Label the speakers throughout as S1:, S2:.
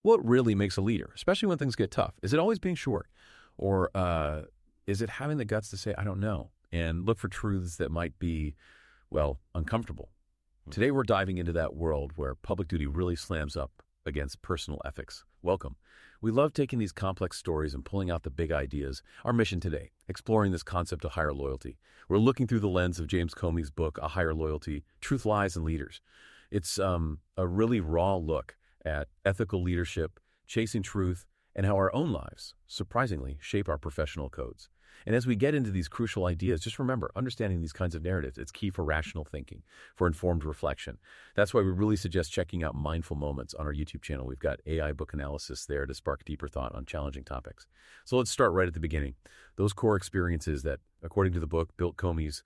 S1: What really makes a leader, especially when things get tough? Is it always being short? Or is it having the guts to say, I don't know, and look for truths that might be, well, uncomfortable? Today, we're diving into that world where public duty really slams up against personal ethics. Welcome. We love taking these complex stories and pulling out the big ideas. Our mission today, exploring this concept of higher loyalty. We're looking through the lens of James Comey's book, A Higher Loyalty, Truth, Lies, and Leaders. It's a really raw look at ethical leadership, chasing truth, and how our own lives, surprisingly, shape our professional codes. And as we get into these crucial ideas, just remember, understanding these kinds of narratives, it's key for rational thinking, for informed reflection. That's why we really suggest checking out Mindful Moments on our YouTube channel. We've got AI book analysis there to spark deeper thought on challenging topics. So let's start right at the beginning. Those core experiences that, according to the book, built Comey's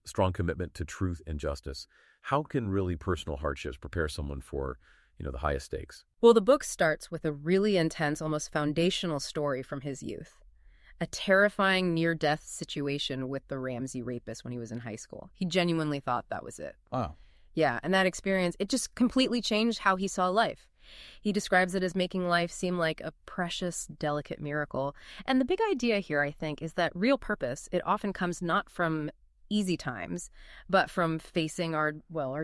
S1: strong commitment to truth and justice. How can really personal hardships prepare someone for the highest stakes?
S2: Well, the book starts with a really intense, almost foundational story from his youth. A terrifying near-death situation with the Ramsey rapist when he was in high school. He genuinely thought that was it.
S1: Wow.
S2: Yeah, and that experience, it just completely changed how he saw life. He describes it as making life seem like a precious, delicate miracle. And the big idea here, I think, is that real purpose, it often comes not from easy times, but from facing our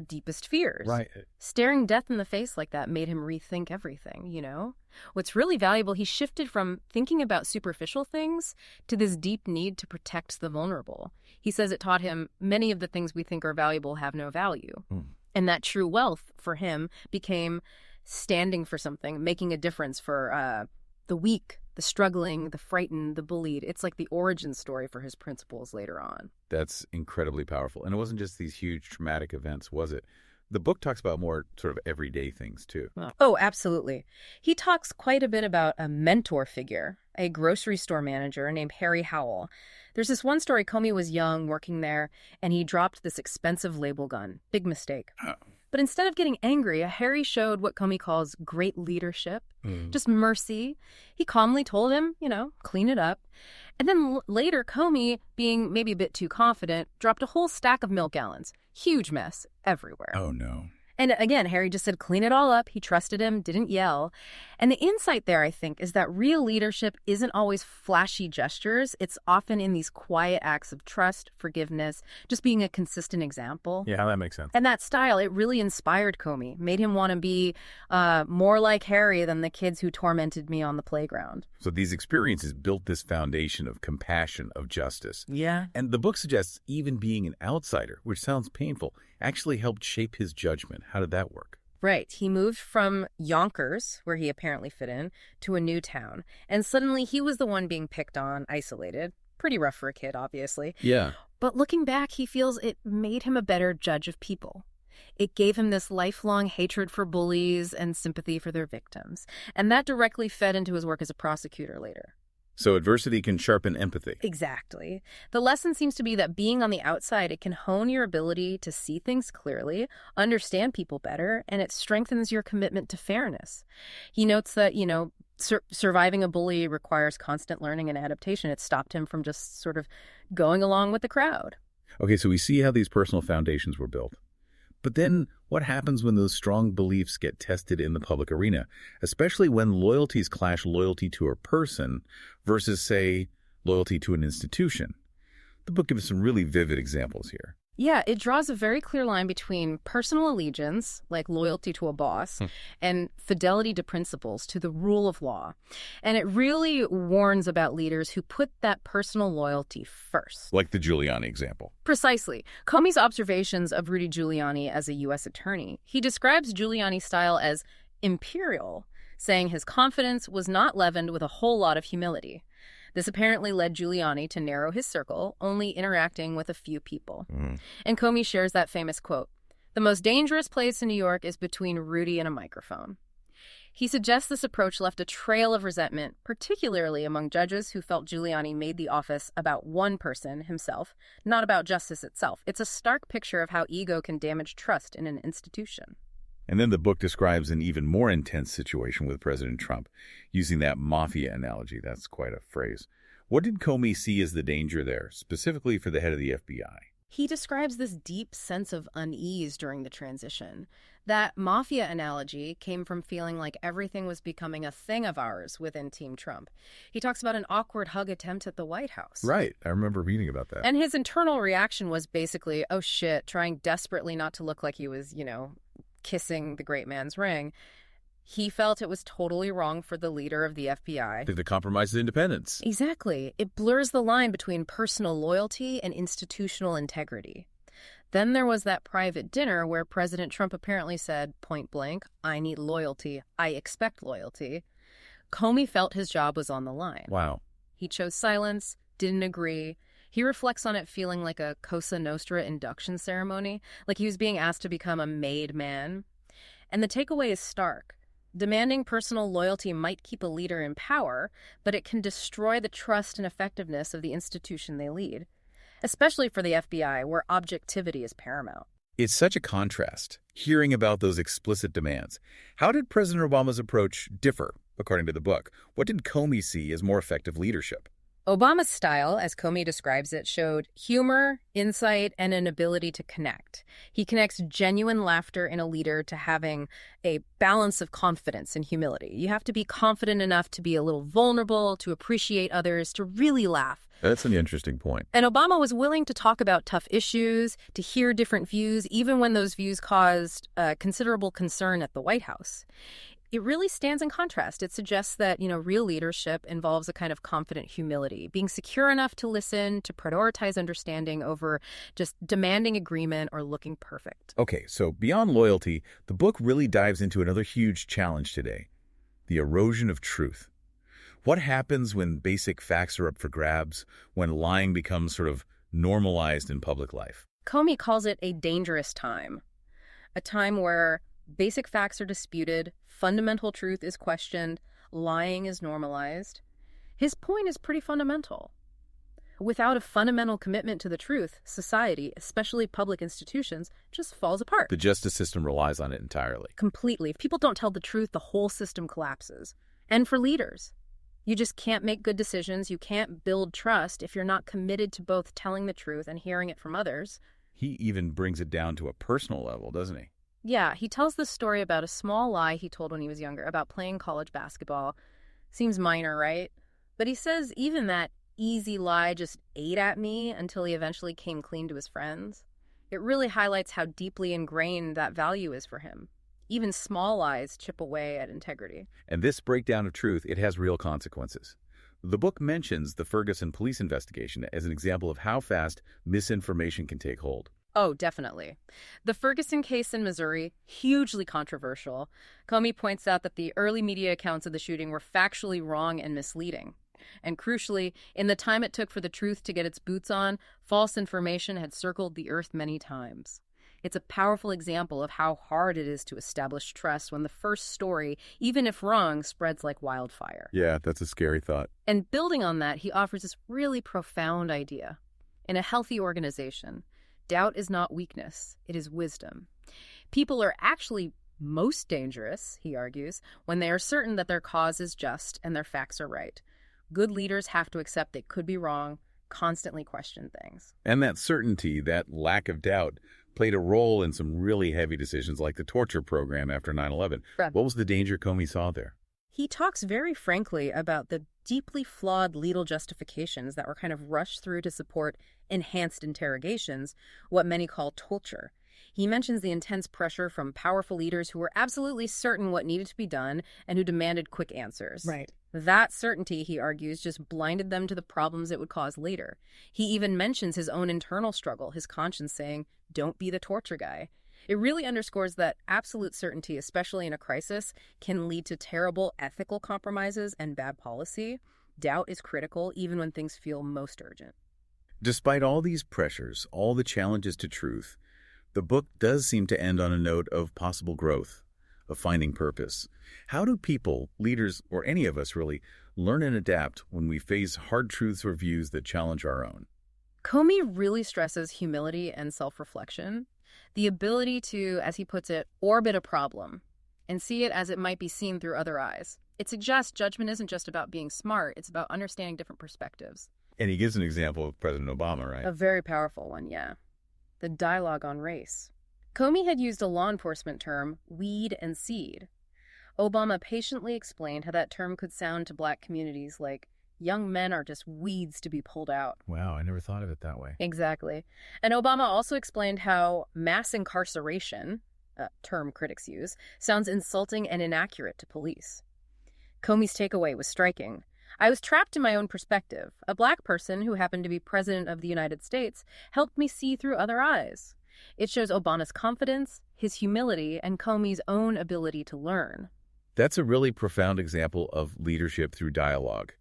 S2: deepest fears.
S1: Right.
S2: Staring death in the face like that made him rethink everything, What's really valuable, he shifted from thinking about superficial things to this deep need to protect the vulnerable. He says it taught him many of the things we think are valuable have no value. And that true wealth for him became standing for something, making a difference for the weak, the struggling, the frightened, the bullied. It's like the origin story for his principles later on.
S3: That's incredibly powerful. And it wasn't just these huge traumatic events, was it? The book talks about more sort of everyday things, too.
S2: Oh, absolutely. He talks quite a bit about a mentor figure, a grocery store manager named Harry Howell. There's this one story, Comey was young, working there, and he dropped this expensive label gun. Big mistake.
S3: Oh.
S2: But instead of getting angry, Harry showed what Comey calls great leadership, just mercy. He calmly told him, clean it up. And then later, Comey, being maybe a bit too confident, dropped a whole stack of milk gallons. Huge mess everywhere.
S3: Oh, no.
S2: And again, Harry just said, clean it all up. He trusted him, didn't yell. And the insight there, I think, is that real leadership isn't always flashy gestures. It's often in these quiet acts of trust, forgiveness, just being a consistent example.
S1: Yeah, that makes sense.
S2: And that style, it really inspired Comey, made him want to be more like Harry than the kids who tormented me on the playground.
S3: So these experiences built this foundation of compassion, of justice.
S1: Yeah.
S3: And the book suggests even being an outsider, which sounds painful, actually helped shape his judgment. How did that work?
S2: Right. He moved from Yonkers, where he apparently fit in, to a new town. And suddenly he was the one being picked on, isolated. Pretty rough for a kid, obviously.
S3: Yeah.
S2: But looking back, he feels it made him a better judge of people. It gave him this lifelong hatred for bullies and sympathy for their victims. And that directly fed into his work as a prosecutor later.
S3: So adversity can sharpen empathy.
S2: Exactly. The lesson seems to be that being on the outside, it can hone your ability to see things clearly, understand people better, and it strengthens your commitment to fairness. He notes that, surviving a bully requires constant learning and adaptation. It stopped him from just sort of going along with the crowd.
S3: Okay, so we see how these personal foundations were built. But then what happens when those strong beliefs get tested in the public arena, especially when loyalties clash loyalty to a person versus, say, loyalty to an institution? The book gives some really vivid examples here.
S2: Yeah, it draws a very clear line between personal allegiance, like loyalty to a boss, and fidelity to principles, to the rule of law. And it really warns about leaders who put that personal loyalty first.
S3: Like the Giuliani example.
S2: Precisely. Comey's observations of Rudy Giuliani as a U.S. attorney, he describes Giuliani's style as imperial, saying his confidence was not leavened with a whole lot of humility. This apparently led Giuliani to narrow his circle, only interacting with a few people. And Comey shares that famous quote, "The most dangerous place in New York is between Rudy and a microphone." He suggests this approach left a trail of resentment, particularly among judges who felt Giuliani made the office about one person, himself, not about justice itself. It's a stark picture of how ego can damage trust in an institution.
S3: And then the book describes an even more intense situation with President Trump, using that mafia analogy. That's quite a phrase. What did Comey see as the danger there, specifically for the head of the FBI?
S2: He describes this deep sense of unease during the transition. That mafia analogy came from feeling like everything was becoming a thing of ours within Team Trump. He talks about an awkward hug attempt at the White House.
S3: Right. I remember reading about that.
S2: And his internal reaction was basically, oh shit, trying desperately not to look like he was, kissing the great man's ring. He felt it was totally wrong for the leader of the FBI.
S3: The compromises independence.
S2: Exactly. It blurs the line between personal loyalty and institutional integrity. Then there was that private dinner where President Trump apparently said, point blank, I need loyalty. I expect loyalty. Comey felt his job was on the line.
S3: Wow.
S2: He chose silence, didn't agree. He reflects on it feeling like a Cosa Nostra induction ceremony, like he was being asked to become a made man. And the takeaway is stark. Demanding personal loyalty might keep a leader in power, but it can destroy the trust and effectiveness of the institution they lead, especially for the FBI, where objectivity is paramount.
S3: It's such a contrast, hearing about those explicit demands. How did President Obama's approach differ, according to the book? What did Comey see as more effective leadership?
S2: Obama's style, as Comey describes it, showed humor, insight, and an ability to connect. He connects genuine laughter in a leader to having a balance of confidence and humility. You have to be confident enough to be a little vulnerable, to appreciate others, to really laugh.
S3: That's an interesting point.
S2: And Obama was willing to talk about tough issues, to hear different views, even when those views caused considerable concern at the White House. It really stands in contrast. It suggests that, real leadership involves a kind of confident humility, being secure enough to listen, to prioritize understanding over just demanding agreement or looking perfect.
S3: Okay, so beyond loyalty, the book really dives into another huge challenge today, the erosion of truth. What happens when basic facts are up for grabs, when lying becomes sort of normalized in public life?
S2: Comey calls it a dangerous time, a time where basic facts are disputed, fundamental truth is questioned, lying is normalized. His point is pretty fundamental. Without a fundamental commitment to the truth, society, especially public institutions, just falls apart.
S3: The justice system relies on it entirely.
S2: Completely. If people don't tell the truth, the whole system collapses. And for leaders, you just can't make good decisions. You can't build trust if you're not committed to both telling the truth and hearing it from others.
S3: He even brings it down to a personal level, doesn't he?
S2: Yeah, he tells this story about a small lie he told when he was younger about playing college basketball. Seems minor, right? But he says even that easy lie just ate at me until he eventually came clean to his friends. It really highlights how deeply ingrained that value is for him. Even small lies chip away at integrity.
S3: And this breakdown of truth, it has real consequences. The book mentions the Ferguson police investigation as an example of how fast misinformation can take hold.
S2: Oh, definitely. The Ferguson case in Missouri, hugely controversial. Comey points out that the early media accounts of the shooting were factually wrong and misleading. And crucially, in the time it took for the truth to get its boots on, false information had circled the earth many times. It's a powerful example of how hard it is to establish trust when the first story, even if wrong, spreads like wildfire.
S3: Yeah, that's a scary thought.
S2: And building on that, he offers this really profound idea. In a healthy organization, doubt is not weakness, it is wisdom. People are actually most dangerous, he argues, when they are certain that their cause is just and their facts are right. Good leaders have to accept they could be wrong, constantly question things.
S3: And that certainty, that lack of doubt, played a role in some really heavy decisions like the torture program after 9/11. What was the danger Comey saw there?
S2: He talks very frankly about the deeply flawed legal justifications that were kind of rushed through to support enhanced interrogations, what many call torture. He mentions the intense pressure from powerful leaders who were absolutely certain what needed to be done and who demanded quick answers.
S4: Right.
S2: That certainty, he argues, just blinded them to the problems it would cause later. He even mentions his own internal struggle, his conscience saying, "Don't be the torture guy." It really underscores that absolute certainty, especially in a crisis, can lead to terrible ethical compromises and bad policy. Doubt is critical, even when things feel most urgent.
S3: Despite all these pressures, all the challenges to truth, the book does seem to end on a note of possible growth, of finding purpose. How do people, leaders, or any of us really, learn and adapt when we face hard truths or views that challenge our own?
S2: Comey really stresses humility and self-reflection, the ability to, as he puts it, orbit a problem and see it as it might be seen through other eyes. It suggests judgment isn't just about being smart, it's about understanding different perspectives.
S3: And he gives an example of President Obama, right?
S2: A very powerful one, yeah. the dialogue on race. Comey had used a law enforcement term, weed and seed. Obama patiently explained how that term could sound to Black communities like, young men are just weeds to be pulled out.
S3: Wow, I never thought of it that way.
S2: Exactly. And Obama also explained how mass incarceration, a term critics use, sounds insulting and inaccurate to police. Comey's takeaway was striking. I was trapped in my own perspective. A Black person who happened to be president of the United States helped me see through other eyes. It shows Obama's confidence, his humility, and Comey's own ability to learn.
S3: That's a really profound example of leadership through dialogue.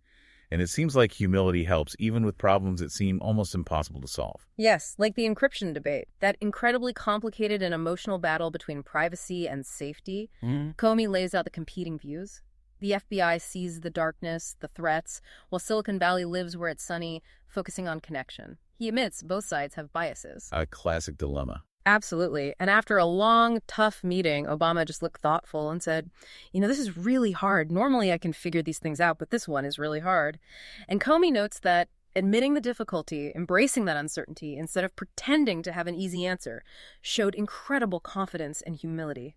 S3: And it seems like humility helps even with problems that seem almost impossible to solve.
S2: Yes, like the encryption debate, that incredibly complicated and emotional battle between privacy and safety. Comey lays out the competing views. The FBI sees the darkness, the threats, while Silicon Valley lives where it's sunny, focusing on connection. He admits both sides have biases.
S3: A classic dilemma.
S2: Absolutely. And after a long, tough meeting, Obama just looked thoughtful and said, this is really hard. Normally I can figure these things out, but this one is really hard. And Comey notes that admitting the difficulty, embracing that uncertainty, instead of pretending to have an easy answer, showed incredible confidence and humility.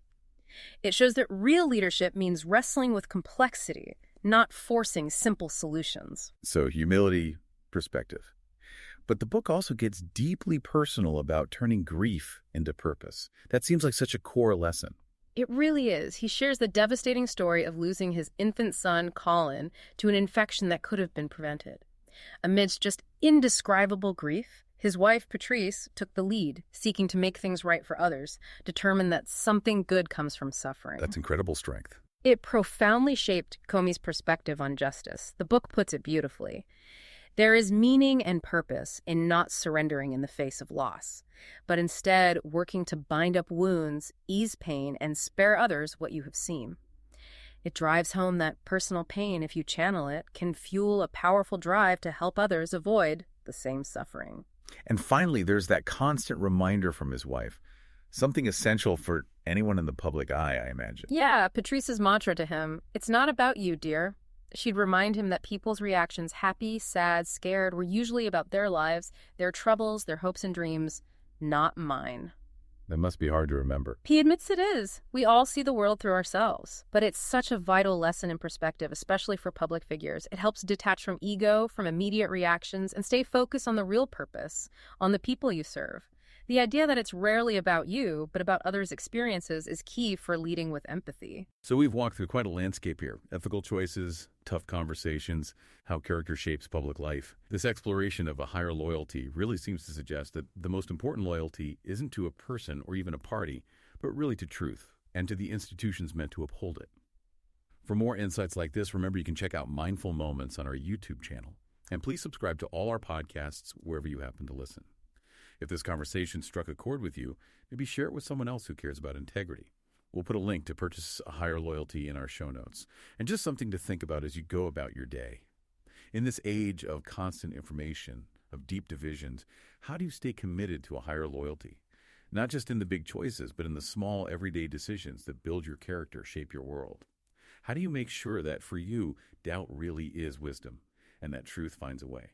S2: It shows that real leadership means wrestling with complexity, not forcing simple solutions.
S3: So humility, perspective. But the book also gets deeply personal about turning grief into purpose. That seems like such a core lesson.
S2: It really is. He shares the devastating story of losing his infant son, Colin, to an infection that could have been prevented. Amidst just indescribable grief, his wife, Patrice, took the lead, seeking to make things right for others, determined that something good comes from suffering.
S3: That's incredible strength.
S2: It profoundly shaped Comey's perspective on justice. The book puts it beautifully. There is meaning and purpose in not surrendering in the face of loss, but instead working to bind up wounds, ease pain, and spare others what you have seen. It drives home that personal pain, if you channel it, can fuel a powerful drive to help others avoid the same suffering.
S3: And finally, there's that constant reminder from his wife, something essential for anyone in the public eye, I imagine.
S2: Yeah, Patrice's mantra to him, "It's not about you, dear." She'd remind him that people's reactions, happy, sad, scared, were usually about their lives, their troubles, their hopes and dreams, not mine.
S3: That must be hard to remember.
S2: He admits it is. We all see the world through ourselves, but it's such a vital lesson in perspective, especially for public figures. It helps detach from ego, from immediate reactions, and stay focused on the real purpose, on the people you serve. The idea that it's rarely about you, but about others' experiences is key for leading with empathy.
S1: So we've walked through quite a landscape here. Ethical choices, tough conversations, how character shapes public life. This exploration of a higher loyalty really seems to suggest that the most important loyalty isn't to a person or even a party, but really to truth and to the institutions meant to uphold it. For more insights like this, remember you can check out Mindful Moments on our YouTube channel. And please subscribe to all our podcasts wherever you happen to listen. If this conversation struck a chord with you, maybe share it with someone else who cares about integrity. We'll put a link to purchase a higher loyalty in our show notes, and just something to think about as you go about your day. In this age of constant information, of deep divisions, how do you stay committed to a higher loyalty? Not just in the big choices, but in the small everyday decisions that build your character, shape your world. How do you make sure that for you, doubt really is wisdom, and that truth finds a way?